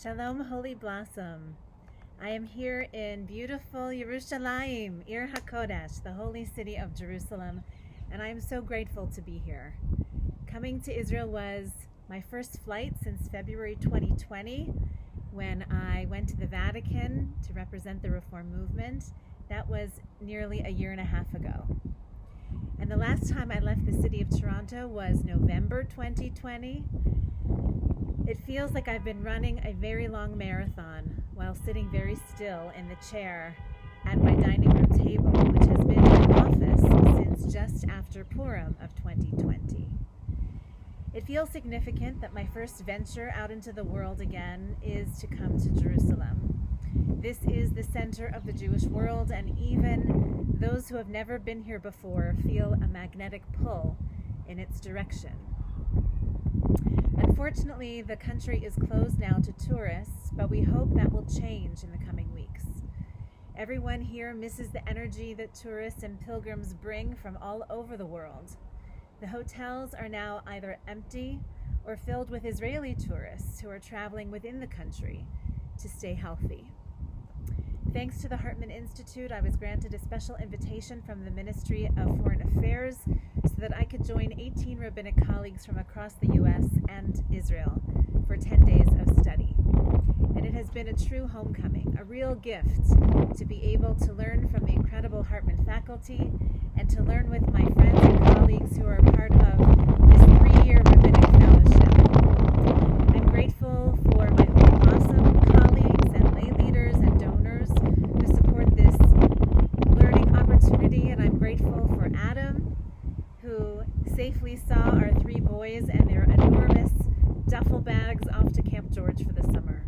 Shalom, Holy Blossom. I am here in beautiful Yerushalayim, Ir HaKodesh, the holy city of Jerusalem, and I am so grateful to be here. Coming to Israel was my first flight since February 2020, when I went to the Vatican to represent the Reform movement. That was nearly a year and a half ago. And the last time I left the city of Toronto was November 2020. It feels like I've been running a very long marathon while sitting very still in the chair at my dining room table, which has been my office since just after Purim of 2020. It feels significant that my first venture out into the world again is to come to Jerusalem. This is the center of the Jewish world, and even those who have never been here before feel a magnetic pull in its direction. Unfortunately, the country is closed now to tourists, but we hope that will change in the coming weeks. Everyone here misses the energy that tourists and pilgrims bring from all over the world. The hotels are now either empty or filled with Israeli tourists who are traveling within the country to stay healthy. Thanks to the Hartman Institute, I was granted a special invitation from the Ministry of Foreign Affairs so that I could join 18 rabbinic colleagues from across the U.S. and Israel for 10 days of study. And it has been a true homecoming, a real gift to be able to learn from the incredible Hartman faculty and to learn with my friends and colleagues who are part of this 3-year rabbinic fellowship. I'm grateful for my Holy Blossom colleagues and lay leaders and donors who support this learning opportunity, and I'm grateful for Adam, who safely saw our 3 boys and their enormous duffel bags off to Camp George for the summer.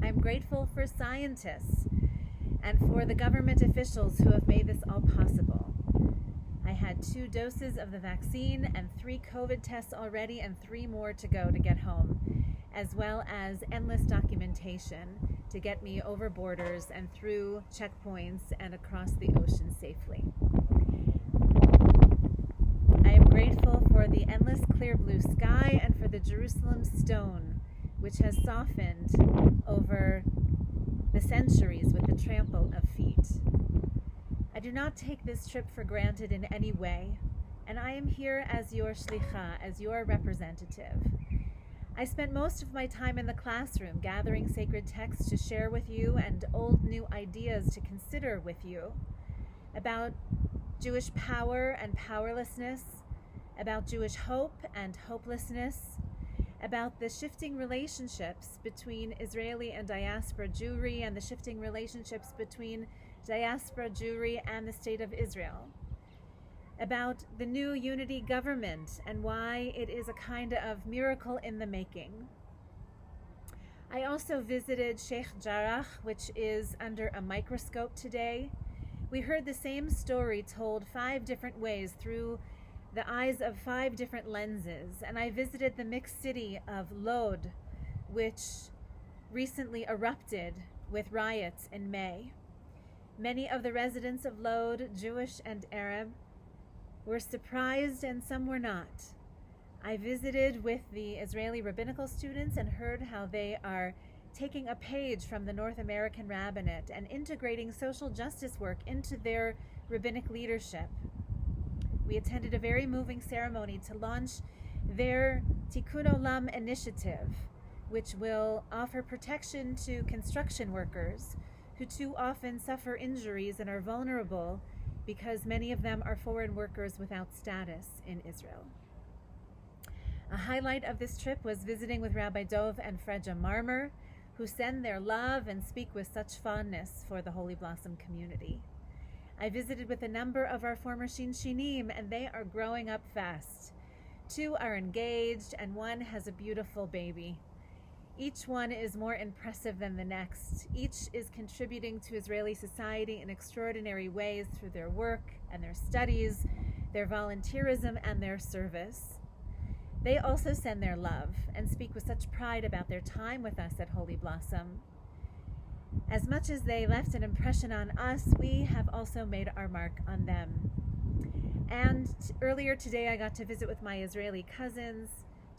I'm grateful for scientists and for the government officials who have made this all possible. I had 2 doses of the vaccine and 3 COVID tests already and 3 more to go to get home, as well as endless documentation to get me over borders and through checkpoints and across the ocean safely. I am grateful for the endless clear blue sky and for the Jerusalem stone, which has softened over the centuries with the trample of feet. I do not take this trip for granted in any way, and I am here as your shlicha, as your representative. I spent most of my time in the classroom gathering sacred texts to share with you and old new ideas to consider with you about Jewish power and powerlessness, about Jewish hope and hopelessness, about the shifting relationships between Israeli and diaspora Jewry and the shifting relationships between diaspora Jewry and the State of Israel, about the new unity government and why it is a kind of miracle in the making. I also visited Sheikh Jarrah, which is under a microscope today. We heard the same story told 5 different ways through the eyes of 5 different lenses, and I visited the mixed city of Lod, which recently erupted with riots in May. Many of the residents of Lod, Jewish and Arab, were surprised and some were not. I visited with the Israeli rabbinical students and heard how they are taking a page from the North American Rabbinate and integrating social justice work into their rabbinic leadership. We attended a very moving ceremony to launch their Tikkun Olam initiative, which will offer protection to construction workers who too often suffer injuries and are vulnerable because many of them are foreign workers without status in Israel. A highlight of this trip was visiting with Rabbi Dov and Freja Marmer, who send their love and speak with such fondness for the Holy Blossom community. I visited with a number of our former Shinshinim, and they are growing up fast. 2 are engaged, and 1 has a beautiful baby. Each one is more impressive than the next. Each is contributing to Israeli society in extraordinary ways through their work and their studies, their volunteerism, and their service. They also send their love and speak with such pride about their time with us at Holy Blossom. As much as they left an impression on us, we have also made our mark on them. And earlier today, I got to visit with my Israeli cousins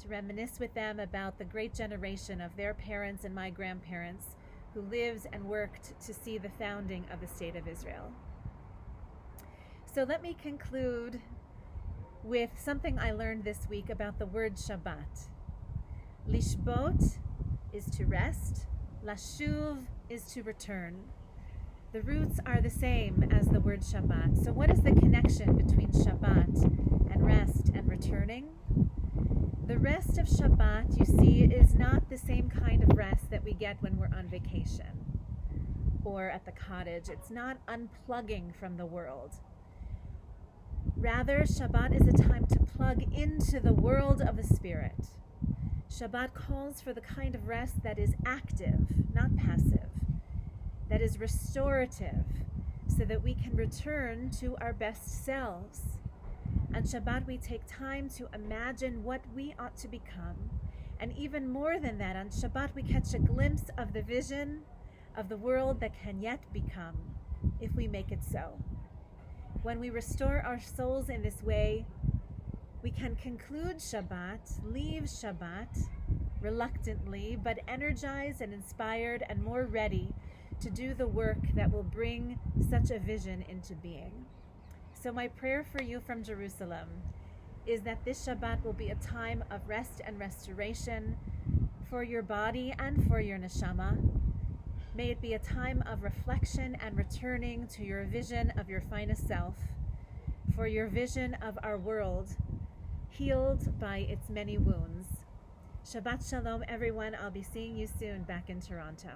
to reminisce with them about the great generation of their parents and my grandparents who lived and worked to see the founding of the State of Israel. So let me conclude with something I learned this week about the word Shabbat. Lishbot is to rest, lashuv is to return. The roots are the same as the word Shabbat. So what is the connection between Shabbat and rest and returning? The rest of Shabbat, you see, is not the same kind of rest that we get when we're on vacation or at the cottage. It's not unplugging from the world. Rather, Shabbat is a time to plug into the world of the Spirit. Shabbat calls for the kind of rest that is active, not passive, that is restorative, so that we can return to our best selves. On Shabbat, we take time to imagine what we ought to become. And even more than that, on Shabbat, we catch a glimpse of the vision of the world that can yet become, if we make it so. When we restore our souls in this way, we can conclude Shabbat, leave Shabbat, reluctantly, but energized and inspired and more ready to do the work that will bring such a vision into being. So my prayer for you from Jerusalem is that this Shabbat will be a time of rest and restoration for your body and for your neshama. May it be a time of reflection and returning to your vision of your finest self, for your vision of our world, healed by its many wounds. Shabbat Shalom, everyone. I'll be seeing you soon back in Toronto.